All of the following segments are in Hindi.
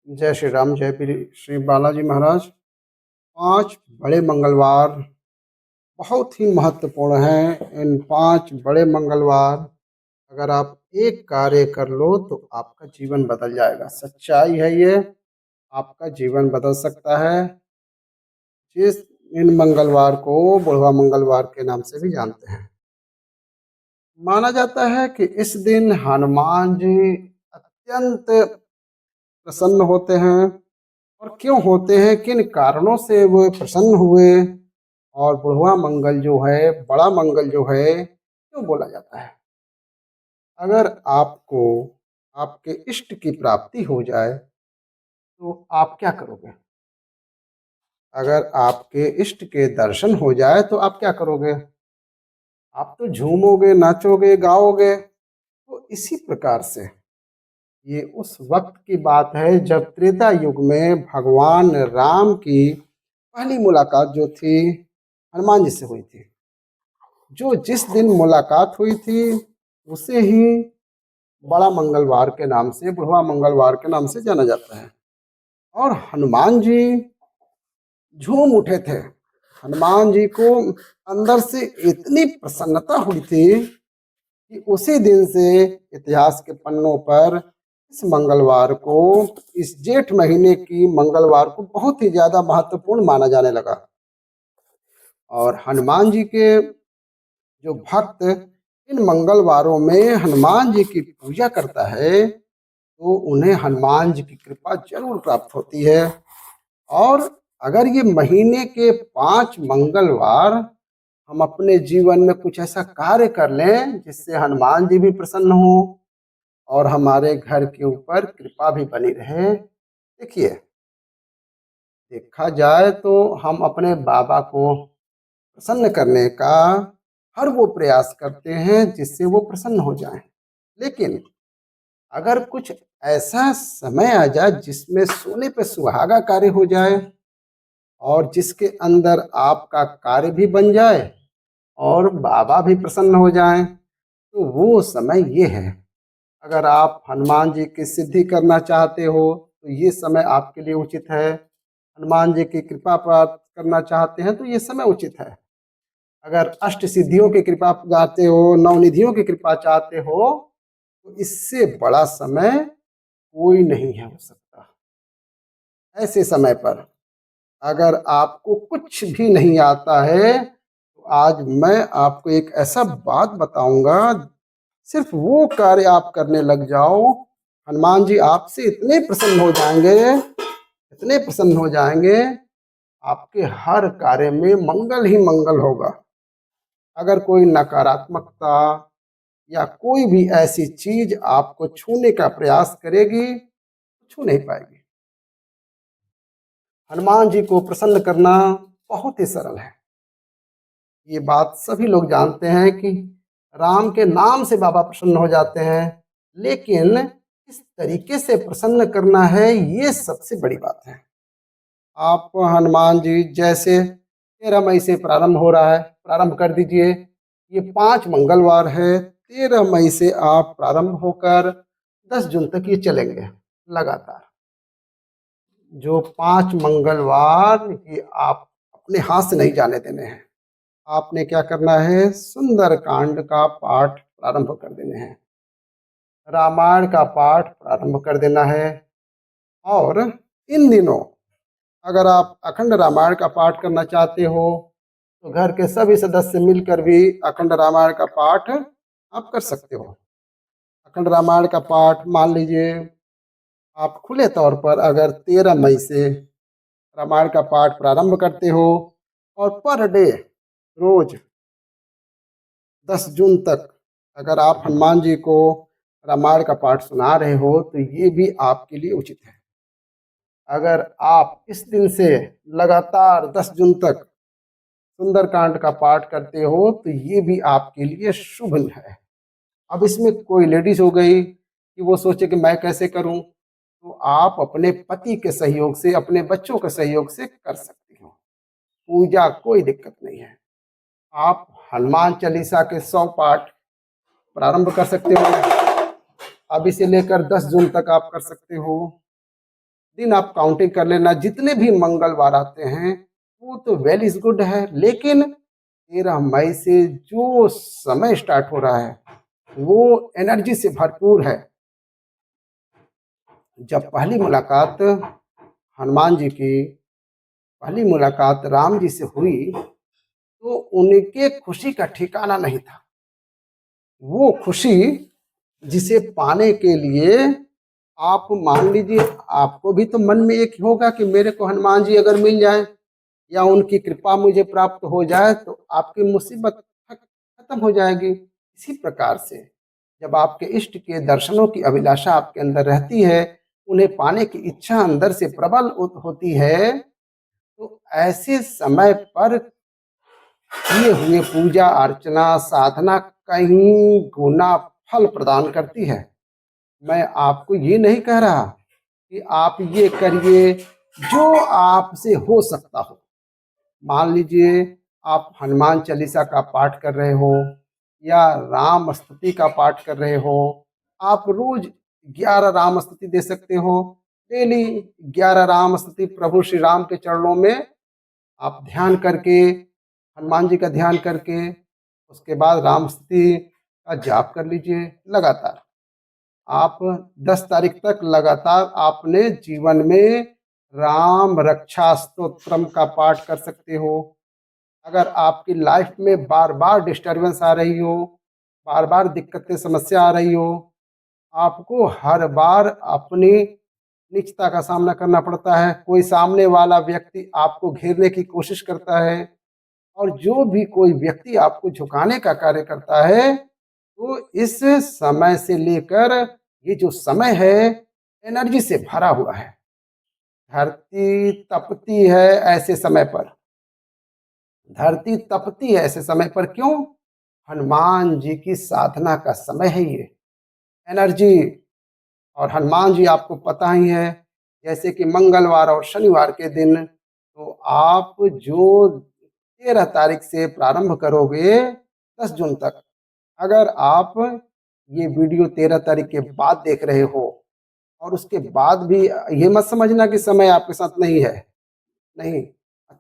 जय श्री राम, जय श्री बालाजी महाराज। 5 बड़े मंगलवार बहुत ही महत्वपूर्ण हैं। इन 5 बड़े मंगलवार अगर आप एक कार्य कर लो तो आपका जीवन बदल जाएगा। सच्चाई है ये, आपका जीवन बदल सकता है। जिस इन मंगलवार को बुढ़वा मंगलवार के नाम से भी जानते हैं। माना जाता है कि इस दिन हनुमान जी अत्यंत प्रसन्न होते हैं। और क्यों होते हैं, किन कारणों से वो प्रसन्न हुए, और बुढ़वा मंगल जो है, बड़ा मंगल जो है, क्यों बोला जाता है। अगर आपको आपके इष्ट की प्राप्ति हो जाए तो आप क्या करोगे? अगर आपके इष्ट के दर्शन हो जाए तो आप क्या करोगे? आप तो झूमोगे, नाचोगे, गाओगे। तो इसी प्रकार से ये उस वक्त की बात है जब त्रेता युग में भगवान राम की पहली मुलाकात जो थी हनुमान जी से हुई थी। जो जिस दिन मुलाकात हुई थी उसे ही बड़ा मंगलवार के नाम से, बुढ़वा मंगलवार के नाम से जाना जाता है। और हनुमान जी झूम उठे थे। हनुमान जी को अंदर से इतनी प्रसन्नता हुई थी कि उसी दिन से इतिहास के पन्नों पर इस मंगलवार को, इस जेठ महीने की मंगलवार को बहुत ही ज्यादा महत्वपूर्ण माना जाने लगा। और हनुमान जी के जो भक्त इन मंगलवारों में हनुमान जी की पूजा करता है तो उन्हें हनुमान जी की कृपा जरूर प्राप्त होती है। और अगर ये महीने के 5 मंगलवार हम अपने जीवन में कुछ ऐसा कार्य कर लें जिससे हनुमान जी भी प्रसन्न हो और हमारे घर के ऊपर कृपा भी बनी रहे। देखिए, देखा जाए तो हम अपने बाबा को प्रसन्न करने का हर वो प्रयास करते हैं जिससे वो प्रसन्न हो जाएं। लेकिन अगर कुछ ऐसा समय आ जाए जिसमें सोने पे सुहागा कार्य हो जाए और जिसके अंदर आपका कार्य भी बन जाए और बाबा भी प्रसन्न हो जाएं, तो वो समय ये है। अगर आप हनुमान जी की सिद्धि करना चाहते हो तो ये समय आपके लिए उचित है। हनुमान जी की कृपा प्राप्त करना चाहते हैं तो ये समय उचित है। अगर अष्ट सिद्धियों की कृपा चाहते हो, नवनिधियों की कृपा चाहते हो, तो इससे बड़ा समय कोई नहीं है हो सकता। ऐसे समय पर अगर आपको कुछ भी नहीं आता है तो आज मैं आपको एक ऐसा बात बताऊंगा, सिर्फ वो कार्य आप करने लग जाओ, हनुमान जी आपसे इतने प्रसन्न हो जाएंगे, इतने प्रसन्न हो जाएंगे, आपके हर कार्य में मंगल ही मंगल होगा। अगर कोई नकारात्मकता या कोई भी ऐसी चीज आपको छूने का प्रयास करेगी, छू नहीं पाएगी। हनुमान जी को प्रसन्न करना बहुत ही सरल है। ये बात सभी लोग जानते हैं कि राम के नाम से बाबा प्रसन्न हो जाते हैं, लेकिन किस तरीके से प्रसन्न करना है ये सबसे बड़ी बात है। आप हनुमान जी जैसे 13 मई से प्रारंभ हो रहा है, प्रारंभ कर दीजिए। ये 5 मंगलवार है, 13 मई से आप प्रारंभ होकर 10 जून तक ये चलेंगे लगातार। जो 5 मंगलवार ये आप अपने हाथ से नहीं जाने देने हैं। आपने क्या करना है, सुंदर कांड का पाठ प्रारंभ कर देने हैं, रामायण का पाठ प्रारंभ कर देना है। और इन दिनों अगर आप अखंड रामायण का पाठ करना चाहते हो तो घर के सभी सदस्य मिलकर भी अखंड रामायण का पाठ आप कर सकते हो। अखंड रामायण का पाठ मान लीजिए आप खुले तौर पर अगर 13 मई से रामायण का पाठ प्रारंभ करते हो और पर डे रोज 10 जून तक अगर आप हनुमान जी को रामायण का पाठ सुना रहे हो तो ये भी आपके लिए उचित है। अगर आप इस दिन से लगातार 10 जून तक सुंदरकांड का पाठ करते हो तो ये भी आपके लिए शुभ है। अब इसमें कोई लेडीज हो गई कि वो सोचे कि मैं कैसे करूं, तो आप अपने पति के सहयोग से, अपने बच्चों के सहयोग से कर सकती हो। पूजा कोई दिक्कत नहीं है। आप हनुमान चालीसा के 100 पाठ प्रारंभ कर सकते हो। अभी से लेकर 10 जून तक आप कर सकते हो। दिन आप काउंटिंग कर लेना, जितने भी मंगलवार आते हैं वो तो वेल इज गुड है, लेकिन 13 मई से जो समय स्टार्ट हो रहा है वो एनर्जी से भरपूर है। जब पहली मुलाकात हनुमान जी की, पहली मुलाकात राम जी से हुई तो उनके खुशी का ठिकाना नहीं था। वो खुशी जिसे पाने के लिए आप मान लीजिए, आपको भी तो मन में एक होगा कि मेरे को हनुमान जी अगर मिल जाए या उनकी कृपा मुझे प्राप्त हो जाए तो आपकी मुसीबत खत्म हो जाएगी। इसी प्रकार से जब आपके इष्ट के दर्शनों की अभिलाषा आपके अंदर रहती है, उन्हें पाने की इच्छा अंदर से प्रबल होती है, तो ऐसे समय पर किए हुए पूजा अर्चना साधना कहीं गुना फल प्रदान करती है। मैं आपको ये नहीं कह रहा कि आप ये करिए जो आपसे हो सकता हो। मान लीजिए आप हनुमान चालीसा का पाठ कर रहे हो या राम स्तुति का पाठ कर रहे हो, आप रोज 11 राम स्तुति दे सकते हो। डेली 11 राम स्तुति प्रभु श्री राम के चरणों में आप ध्यान करके, हनुमान जी का ध्यान करके, उसके बाद राम स्तुति का जाप कर लीजिए लगातार। आप 10 तारीख तक लगातार आपने जीवन में राम रक्षा स्तोत्रम का पाठ कर सकते हो। अगर आपकी लाइफ में बार बार डिस्टरबेंस आ रही हो, बार बार दिक्कतें समस्या आ रही हो, आपको हर बार अपनी निजता का सामना करना पड़ता है, कोई सामने वाला व्यक्ति आपको घेरने की कोशिश करता है और जो भी कोई व्यक्ति आपको झुकाने का कार्य करता है, तो इस समय से लेकर ये जो समय है एनर्जी से भरा हुआ है। धरती तपती है ऐसे समय पर, धरती तपती है ऐसे समय पर। क्यों? हनुमान जी की साधना का समय है ये। एनर्जी, और हनुमान जी आपको पता ही है, जैसे कि मंगलवार और शनिवार के दिन तो आप जो 13 तारीख से प्रारंभ करोगे 10 जून तक, अगर आप ये वीडियो 13 तारीख के बाद देख रहे हो और उसके बाद भी ये मत समझना कि समय आपके साथ नहीं है, नहीं,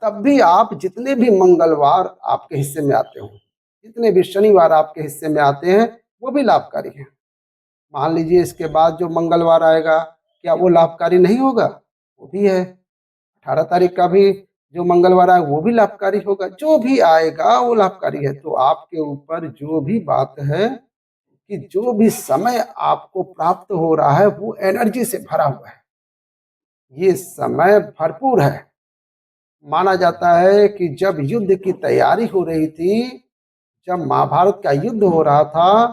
तब भी आप जितने भी मंगलवार आपके हिस्से में आते हो, जितने भी शनिवार आपके हिस्से में आते हैं वो भी लाभकारी हैं। मान लीजिए इसके बाद जो मंगलवार आएगा, क्या वो लाभकारी नहीं होगा? वो भी है। 18 तारीख का भी जो मंगलवार आए वो भी लाभकारी होगा। जो भी आएगा वो लाभकारी है। तो आपके ऊपर जो भी बात है कि जो भी समय आपको प्राप्त हो रहा है वो एनर्जी से भरा हुआ है। ये समय भरपूर है। माना जाता है कि जब युद्ध की तैयारी हो रही थी, जब महाभारत का युद्ध हो रहा था,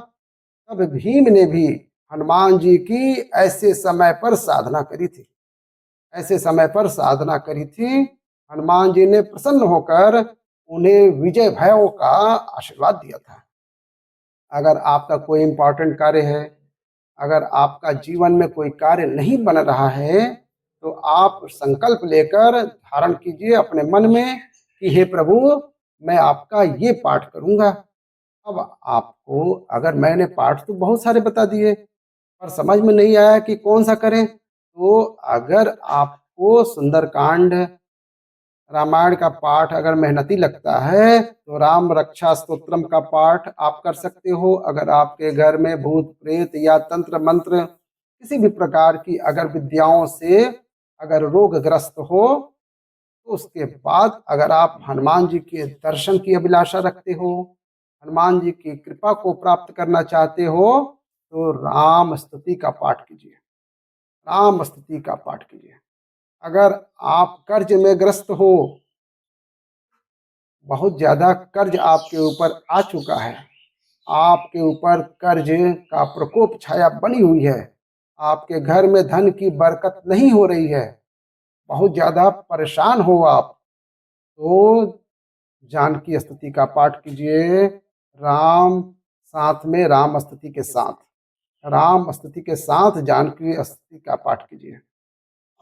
तब भीम ने भी हनुमान जी की ऐसे समय पर साधना करी थी, ऐसे समय पर साधना करी थी। हनुमान जी ने प्रसन्न होकर उन्हें विजय भैरव का आशीर्वाद दिया था। अगर आपका कोई इंपॉर्टेंट कार्य है, अगर आपका जीवन में कोई कार्य नहीं बन रहा है, तो आप संकल्प लेकर धारण कीजिए अपने मन में कि हे प्रभु, मैं आपका ये पाठ करूंगा। अब आपको, अगर मैंने पाठ तो बहुत सारे बता दिए पर समझ में नहीं आया कि कौन सा करें, तो अगर आपको सुंदरकांड रामायण का पाठ अगर मेहनती लगता है तो राम रक्षा स्तोत्रम का पाठ आप कर सकते हो। अगर आपके घर में भूत प्रेत या तंत्र मंत्र किसी भी प्रकार की अगर विद्याओं से अगर रोगग्रस्त हो, तो उसके बाद अगर आप हनुमान जी के दर्शन की अभिलाषा रखते हो, हनुमान जी की कृपा को प्राप्त करना चाहते हो, तो राम स्तुति का पाठ कीजिए, राम स्तुति का पाठ कीजिए। अगर आप कर्ज में ग्रस्त हो, बहुत ज्यादा कर्ज आपके ऊपर आ चुका है, आपके ऊपर कर्ज का प्रकोप छाया बनी हुई है, आपके घर में धन की बरकत नहीं हो रही है, बहुत ज्यादा परेशान हो आप, तो जानकी स्तुति का पाठ कीजिए। राम साथ में राम स्तुति के साथ, राम स्तुति के साथ जानकी स्तुति का पाठ कीजिए।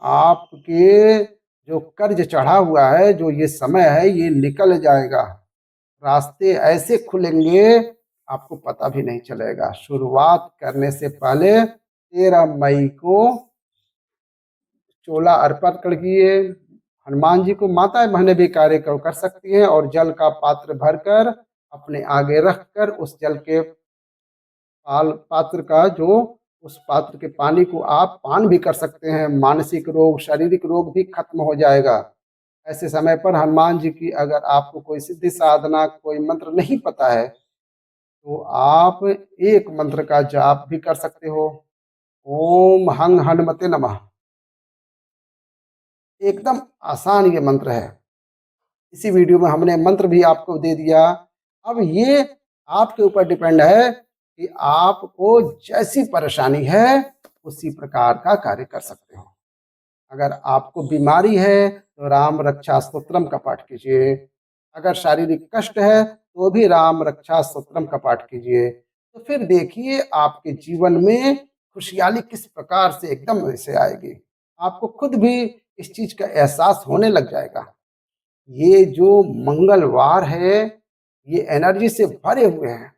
आपके जो कर्ज चढ़ा हुआ है, जो ये समय है, ये निकल जाएगा। रास्ते ऐसे खुलेंगे आपको पता भी नहीं चलेगा। शुरुआत करने से पहले 13 मई को चोला अर्पण कीजिए। हनुमान जी को माताएं बहनें भी कार्य कर सकती हैं और जल का पात्र भरकर अपने आगे रखकर उस जल के पात्र का जो उस पात्र के पानी को आप पान भी कर सकते हैं। मानसिक रोग, शारीरिक रोग भी खत्म हो जाएगा। ऐसे समय पर हनुमान जी की अगर आपको कोई सिद्धि साधना, कोई मंत्र नहीं पता है, तो आप एक मंत्र का जाप भी कर सकते हो। ओम हंग हनुमते नमः। एकदम आसान ये मंत्र है। इसी वीडियो में हमने मंत्र भी आपको दे दिया। अब ये आपके ऊपर डिपेंड है कि आपको जैसी परेशानी है उसी प्रकार का कार्य कर सकते हो। अगर आपको बीमारी है तो राम रक्षा स्तोत्रम का पाठ कीजिए। अगर शारीरिक कष्ट है तो भी राम रक्षा स्तोत्रम का पाठ कीजिए। तो फिर देखिए आपके जीवन में खुशहाली किस प्रकार से एकदम ऐसे आएगी। आपको खुद भी इस चीज का एहसास होने लग जाएगा। ये जो मंगलवार है, ये एनर्जी से भरे हुए हैं।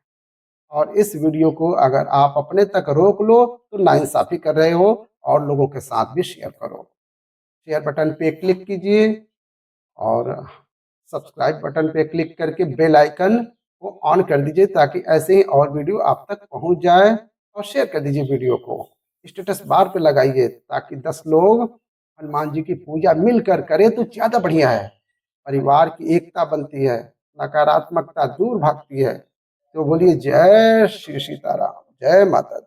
और इस वीडियो को अगर आप अपने तक रोक लो तो नाइंसाफी कर रहे हो, और लोगों के साथ भी शेयर करो। शेयर बटन पे क्लिक कीजिए और सब्सक्राइब बटन पे क्लिक करके बेल आइकन को ऑन कर दीजिए, ताकि ऐसे ही और वीडियो आप तक पहुंच जाए। और शेयर कर दीजिए वीडियो को, स्टेटस बार पे लगाइए, ताकि 10 लोग हनुमान जी की पूजा मिलकर करें तो ज़्यादा बढ़िया है। परिवार की एकता बनती है, नकारात्मकता दूर भागती है। तो बोलिए जय श्री सीताराम, जय माता दी।